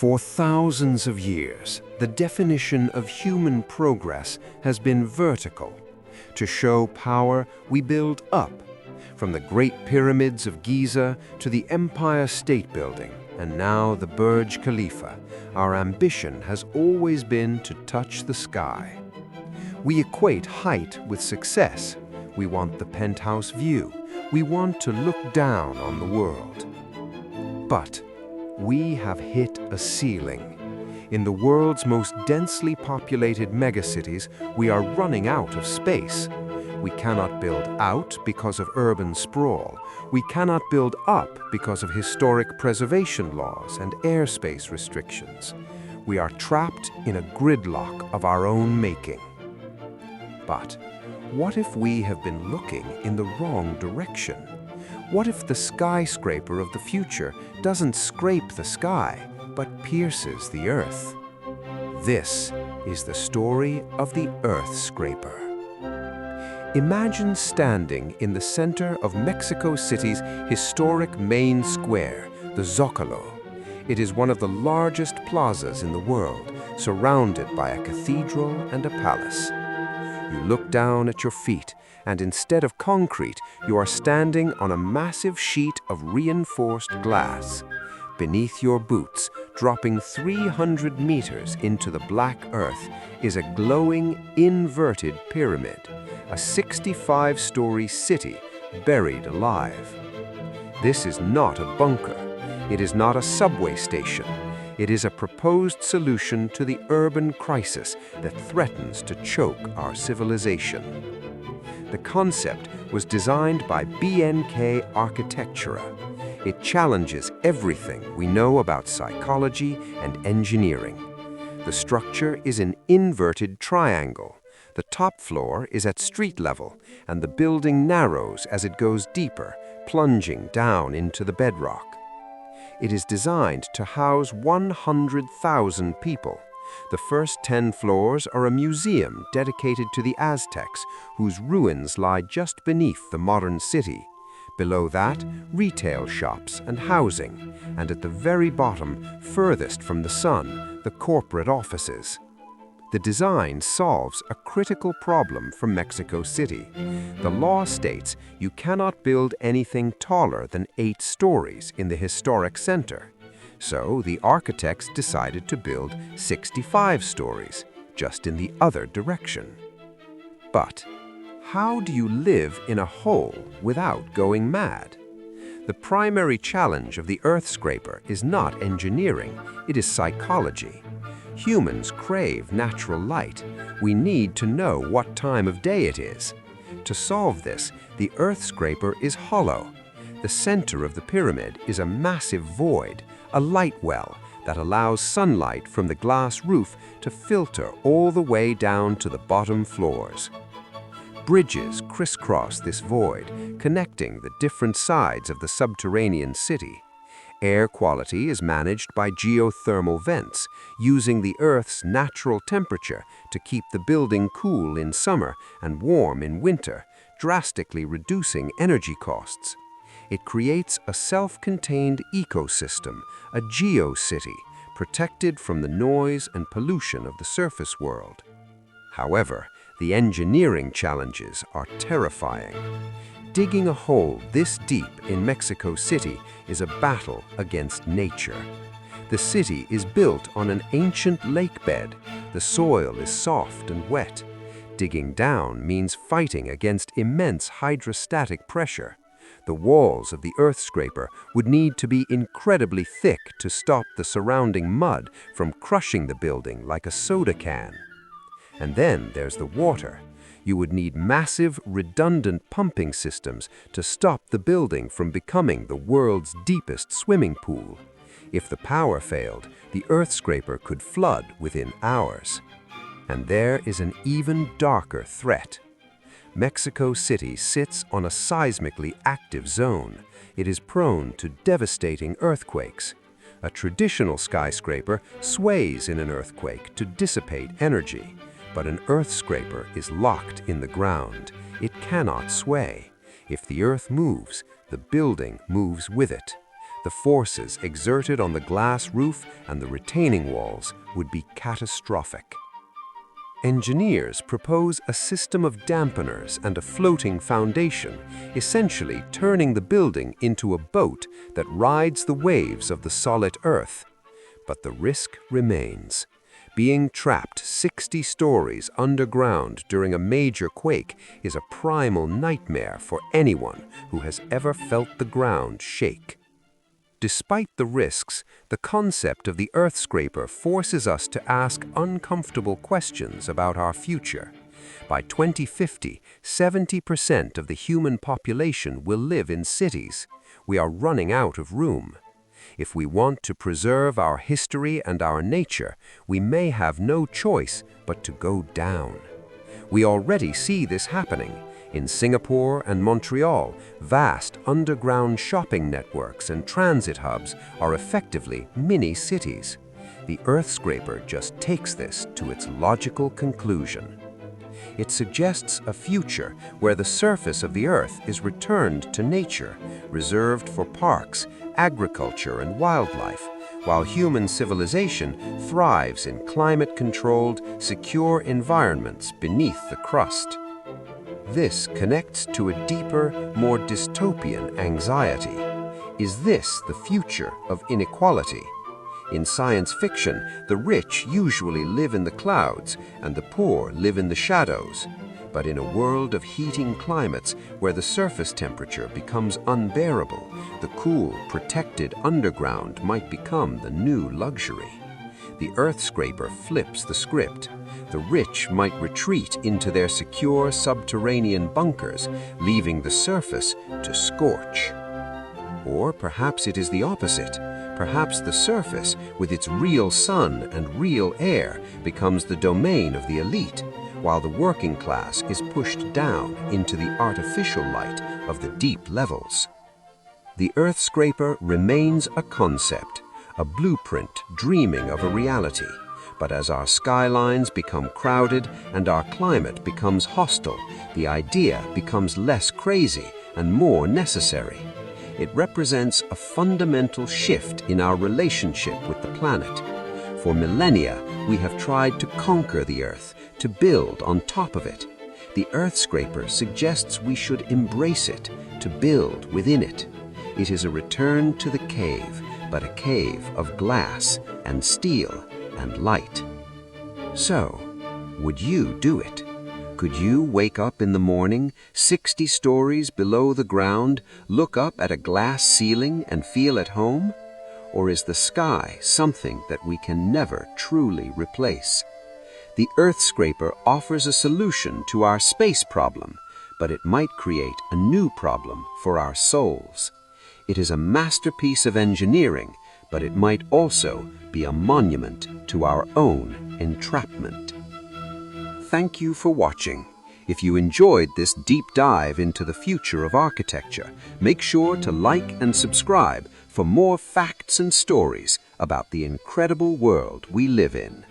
For thousands of years, the definition of human progress has been vertical. To show power, we build up, from the Great Pyramids of Giza to the Empire State Building, and now the Burj Khalifa. Our ambition has always been to touch the sky. We equate height with success. We want the penthouse view. We want to look down on the world. But we have hit a ceiling. In the world's most densely populated megacities, we are running out of space. We cannot build out because of urban sprawl. We cannot build up because of historic preservation laws and airspace restrictions. We are trapped in a gridlock of our own making. But what if we have been looking in the wrong direction? What if the skyscraper of the future doesn't scrape the sky, but pierces the earth? This is the story of the Earthscraper. Imagine standing in the center of Mexico City's historic main square, the Zócalo. It is one of the largest plazas in the world, surrounded by a cathedral and a palace. You look down at your feet, and instead of concrete, you are standing on a massive sheet of reinforced glass. Beneath your boots, dropping 300 meters into the black earth, is a glowing, inverted pyramid, a 65-story city buried alive. This is not a bunker. It is not a subway station. It is a proposed solution to the urban crisis that threatens to choke our civilization. The concept was designed by BNK Architectura. It challenges everything we know about psychology and engineering. The structure is an inverted triangle. The top floor is at street level, and the building narrows as it goes deeper, plunging down into the bedrock. It is designed to house 100,000 people. The first 10 floors are a museum dedicated to the Aztecs, whose ruins lie just beneath the modern city. Below that, retail shops and housing, and at the very bottom, furthest from the sun, the corporate offices. The design solves a critical problem for Mexico City. The law states you cannot build anything taller than 8 stories in the historic center. So the architects decided to build 65 stories, just in the other direction. But how do you live in a hole without going mad? The primary challenge of the Earthscraper is not engineering, it is psychology. Humans crave natural light. We need to know what time of day it is. To solve this, the Earthscraper is hollow. The center of the pyramid is a massive void, a light well that allows sunlight from the glass roof to filter all the way down to the bottom floors. Bridges crisscross this void, connecting the different sides of the subterranean city. Air quality is managed by geothermal vents, using the Earth's natural temperature to keep the building cool in summer and warm in winter, drastically reducing energy costs. It creates a self-contained ecosystem, a geocity, protected from the noise and pollution of the surface world. However, the engineering challenges are terrifying. Digging a hole this deep in Mexico City is a battle against nature. The city is built on an ancient lake bed. The soil is soft and wet. Digging down means fighting against immense hydrostatic pressure. The walls of the Earthscraper would need to be incredibly thick to stop the surrounding mud from crushing the building like a soda can. And then there's the water. You would need massive, redundant pumping systems to stop the building from becoming the world's deepest swimming pool. If the power failed, the Earthscraper could flood within hours. And there is an even darker threat. Mexico City sits on a seismically active zone. It is prone to devastating earthquakes. A traditional skyscraper sways in an earthquake to dissipate energy. But an Earthscraper is locked in the ground. It cannot sway. If the earth moves, the building moves with it. The forces exerted on the glass roof and the retaining walls would be catastrophic. Engineers propose a system of dampeners and a floating foundation, essentially turning the building into a boat that rides the waves of the solid earth. But the risk remains. Being trapped 60 stories underground during a major quake is a primal nightmare for anyone who has ever felt the ground shake. Despite the risks, the concept of the Earthscraper forces us to ask uncomfortable questions about our future. By 2050, 70% of the human population will live in cities. We are running out of room. If we want to preserve our history and our nature, we may have no choice but to go down. We already see this happening. In Singapore and Montreal, vast underground shopping networks and transit hubs are effectively mini-cities. The Earthscraper just takes this to its logical conclusion. It suggests a future where the surface of the Earth is returned to nature, reserved for parks, agriculture, and wildlife, while human civilization thrives in climate-controlled, secure environments beneath the crust. This connects to a deeper, more dystopian anxiety. Is this the future of inequality? In science fiction, the rich usually live in the clouds and the poor live in the shadows. But in a world of heating climates where the surface temperature becomes unbearable, the cool, protected underground might become the new luxury. The Earthscraper flips the script. The rich might retreat into their secure subterranean bunkers, leaving the surface to scorch. Or perhaps it is the opposite. Perhaps the surface, with its real sun and real air, becomes the domain of the elite, while the working class is pushed down into the artificial light of the deep levels. The Earthscraper remains a concept, a blueprint dreaming of a reality. But as our skylines become crowded and our climate becomes hostile, the idea becomes less crazy and more necessary. It represents a fundamental shift in our relationship with the planet. For millennia, we have tried to conquer the Earth, to build on top of it. The Earthscraper suggests we should embrace it, to build within it. It is a return to the cave, but a cave of glass and steel and light. So, would you do it? Could you wake up in the morning, 60 stories below the ground, look up at a glass ceiling and feel at home? Or is the sky something that we can never truly replace? The Earthscraper offers a solution to our space problem, but it might create a new problem for our souls. It is a masterpiece of engineering, but it might also be a monument to our own entrapment. Thank you for watching. If you enjoyed this deep dive into the future of architecture, make sure to like and subscribe for more facts and stories about the incredible world we live in.